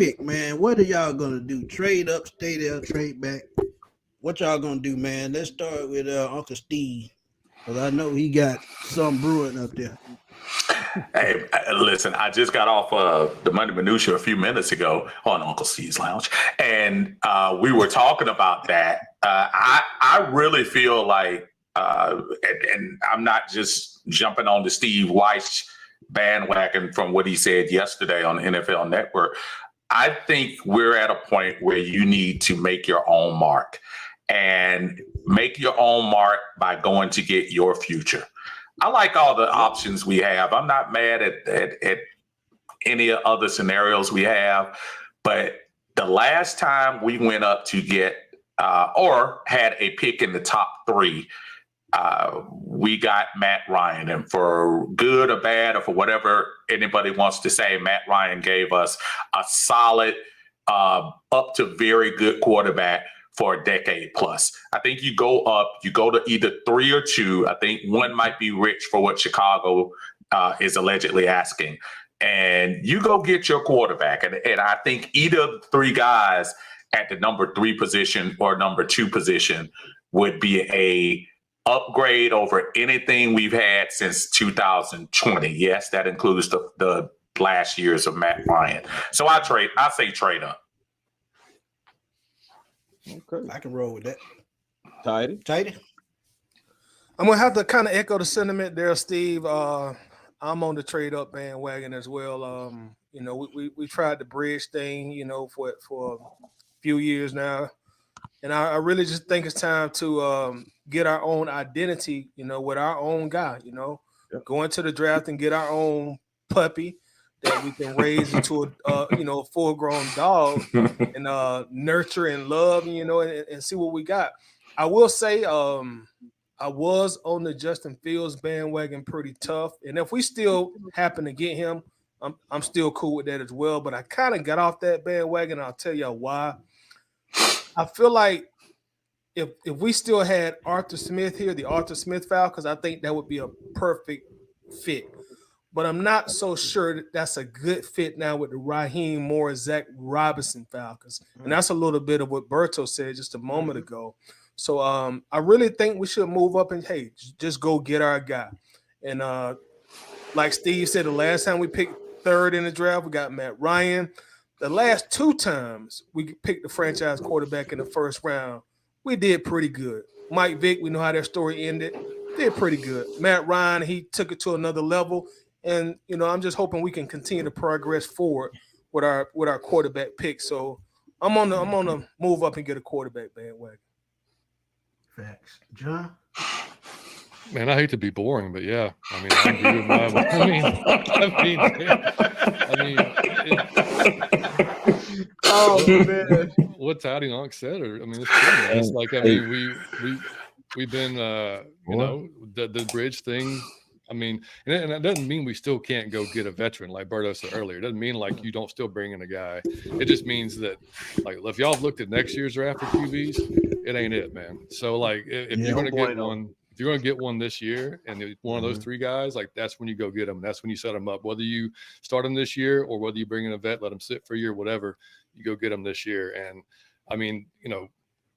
pick, man. What are y'all gonna do? Trade up, stay there, trade back. What y'all gonna do, man? Let's start with Uncle Steve, because I know he got some brewing up there. Hey, listen, I just got off the Monday Minutia a few minutes ago on Uncle Steve's Lounge, and we were talking about that. I really feel like, and I'm not just jumping on the Steve Weiss bandwagon from what he said yesterday on the NFL Network. I think we're at a point where you need to make your own mark, and make your own mark by going to get your future. I like all the options we have. I'm not mad at any other scenarios we have, but the last time we went up to get or had a pick in the top 3, we got Matt Ryan. And for good or bad, or for whatever anybody wants to say, Matt Ryan gave us a solid, up to very good quarterback for a decade plus. I think you go up, you go to either 3 or 2. I think 1 might be rich for what Chicago is allegedly asking. And you go get your quarterback. And I think either of the 3 guys at the number 3 position or number 2 position would be a upgrade over anything we've had since 2020. Yes, that includes the last years of Matt Ryan. So I say trade up. Okay, I can roll with that. Tidy. I'm gonna have to kind of echo the sentiment there, Steve. I'm on the trade up bandwagon as well. We tried the bridge thing, for a few years now, and I really just think it's time to get our own identity, with our own guy. Go into the draft and get our own puppy that we can raise into a full-grown dog and nurture and love, and see what we got. I will say I was on the Justin Fields bandwagon pretty tough, and if we still happen to get him, I'm still cool with that as well. But I kind of got off that bandwagon. I'll tell you why. I feel like if we still had Arthur Smith here, the Arthur Smith Falcons, I think that would be a perfect fit. But I'm not so sure that that's a good fit now with the Raheem Morris, Zach Robinson Falcons. And that's a little bit of what Berto said just a moment ago. So I really think we should move up and, hey, just go get our guy. And like Steve said, the last time we picked 3rd in the draft, we got Matt Ryan. The last 2 times we picked the franchise quarterback in the 1st round, we did pretty good. Mike Vick, we know how their story ended, did pretty good. Matt Ryan, he took it to another level. And, I'm just hoping we can continue to progress forward with our quarterback pick. So I'm on the move up and get a quarterback bandwagon. Facts. John? Man, I hate to be boring, but yeah. I mean, I agree with my man. What Toddy Lonk said, it's true, man. It's like, we've been the bridge thing. And that doesn't mean we still can't go get a veteran, like Berto said earlier. It doesn't mean like you don't still bring in a guy. It just means that, like, if y'all have looked at next year's draft for QBs, it ain't it, man. So, like, if you're going to get one, if you're going to get one this year, and one of those 3 guys, like, that's when you go get them. That's when you set them up. Whether you start them this year or whether you bring in a vet, let them sit for a year, whatever, you go get them this year. And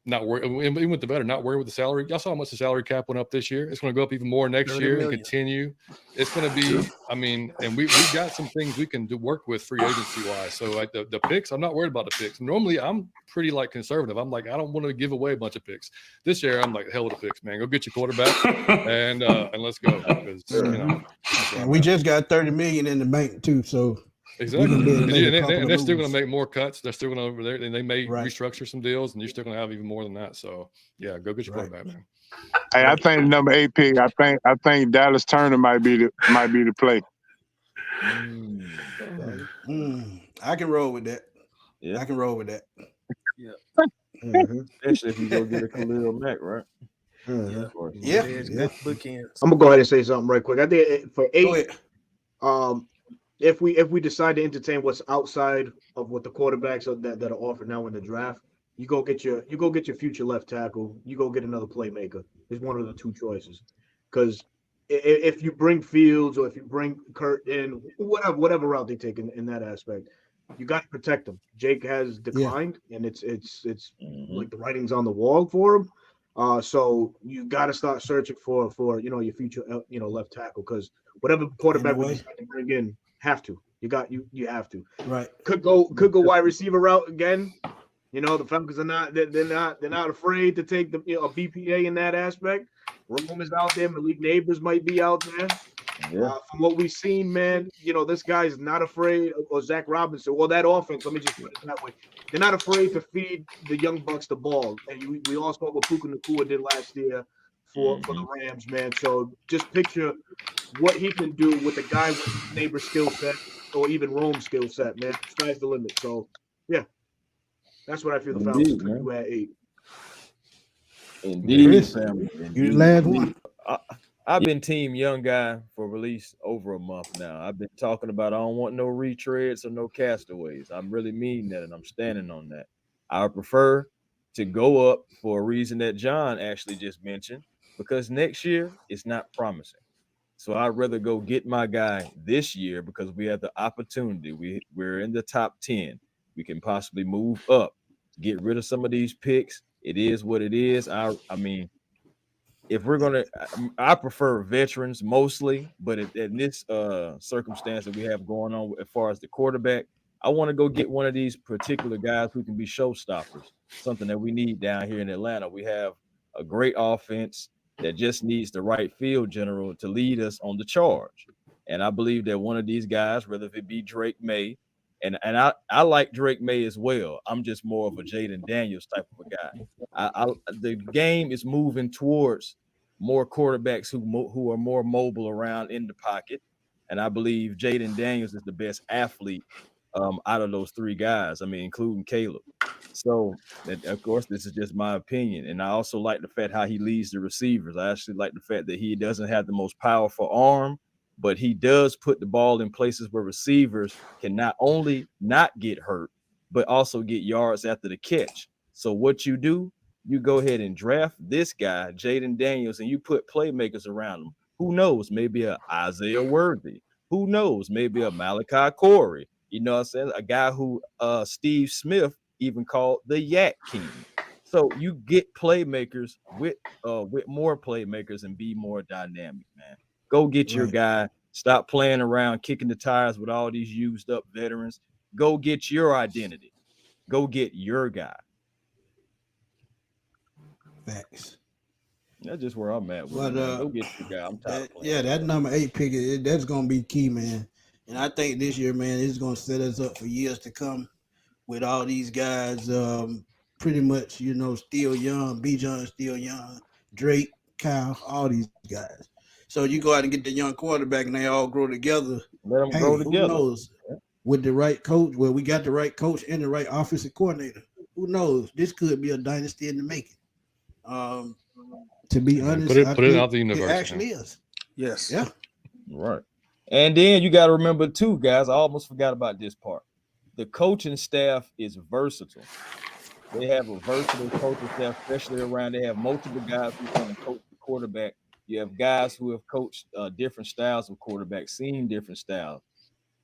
not worry, even with the veteran, not worry with the salary. Y'all saw how much the salary cap went up this year. It's going to go up even more next year and continue. It's going to be, and we got some things we can do work with free agency wise. So like the picks, I'm not worried about the picks. Normally I'm pretty like conservative. I'm like, I don't want to give away a bunch of picks. This year I'm like, hell with the picks, man. Go get your quarterback and let's go. Because, and we just got $30 million in the bank too. So exactly. And they're still going to make more cuts. They're still going to and they may restructure some deals, and you're still going to have even more than that. So yeah, go get your quarterback, man. Hey, I think the number 8 pick. I think Dallas Turner might be the play. I can roll with that. Yeah, I can roll with that. Yeah, especially if you go get a Khalil Mack, right? Yeah. I'm gonna go ahead and say something right quick. I think for 8, if we decide to entertain what's outside of what the quarterbacks that are offered now in the draft, you go get your future left tackle. You go get another playmaker. It's one of the 2 choices. Because if you bring Fields or if you bring Kurt in, whatever route they take in that aspect, you got to protect him. Jake has declined, and it's like the writing's on the wall for him. So you got to start searching for your future left tackle, because whatever quarterback we decide to bring in, you have to. Right. Could go wide receiver route again. The Falcons are not afraid to take the a BPA in that aspect. Rome is out there. Malik Neighbors might be out there. Yeah. From what we've seen, man, this guy's not afraid, or Zach Robinson. Well, that offense, let me just put it that way. They're not afraid to feed the young bucks the ball. And we all saw what Puka Nacua did last year for the Rams, man. So just picture what he can do with a guy with Neighbors' skill set, or even Rome's skill set, man. Sky's the limit. So, yeah, that's what I feel the Falcons could do at 8. Indeed, Chris, family. you the last one. I've been team young guy for release over a month now. I've been talking about I don't want no retreads or no castaways. I'm really mean that, and I'm standing on that. I prefer to go up for a reason that John actually just mentioned, because next year is not promising. So I'd rather go get my guy this year, because we have the opportunity. We're in the top 10. We can possibly move up, get rid of some of these picks. It is what it is. I mean, if we're gonna, I prefer veterans mostly, but in this circumstance that we have going on as far as the quarterback, I want to go get one of these particular guys who can be showstoppers. Something that we need down here in Atlanta. We have a great offense that just needs the right field general to lead us on the charge. And I believe that one of these guys, whether it be Drake May, and I like Drake May as well. I'm just more of a Jaden Daniels type of a guy. The game is moving towards more quarterbacks who are more mobile around in the pocket, and I believe Jaden Daniels is the best athlete out of those 3 guys. I mean, including Caleb. So, of course, this is just my opinion, and I also like the fact how he leads the receivers. I actually like the fact that he doesn't have the most powerful arm, but he does put the ball in places where receivers can not only not get hurt, but also get yards after the catch. So what you do, you go ahead and draft this guy, Jaden Daniels, and you put playmakers around him. Who knows? Maybe a Isaiah Worthy. Who knows? Maybe a Malachi Corey. You know what I'm saying? A guy who Steve Smith even called the Yak King. So you get playmakers with more playmakers and be more dynamic, man. Go get your guy. Stop playing around, kicking the tires with all these used up veterans. Go get your identity. Go get your guy. Facts. That's just where I'm at with it, man. Go get your guy. I'm tired of playing. That number 8 pick, that's going to be key, man. And I think this year, man, it's going to set us up for years to come with all these guys pretty much, still young. Bijan still young. Drake, Kyle, all these guys. So you go out and get the young quarterback and they all grow together. Let them grow together. Who knows? With the right coach, we got the right coach and the right offensive coordinator. Who knows? This could be a dynasty in the making. To be honest, put it out the universe. It actually is. Yes. Yeah. Right. And then you got to remember too, guys, I almost forgot about this part. The coaching staff is versatile. They have a versatile coaching staff, especially around. They have multiple guys who can coach the quarterback. You have guys who have coached different styles of quarterbacks, seen different styles.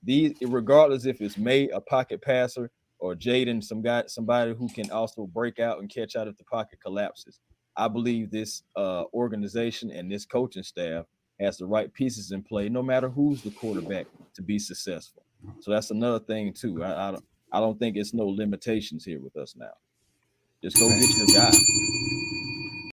These, regardless if it's May, a pocket passer, or Jaden, somebody who can also break out and catch out if the pocket collapses. I believe this organization and this coaching staff has the right pieces in play, no matter who's the quarterback, to be successful. So that's another thing too. I don't think it's no limitations here with us now. Just go get your guy.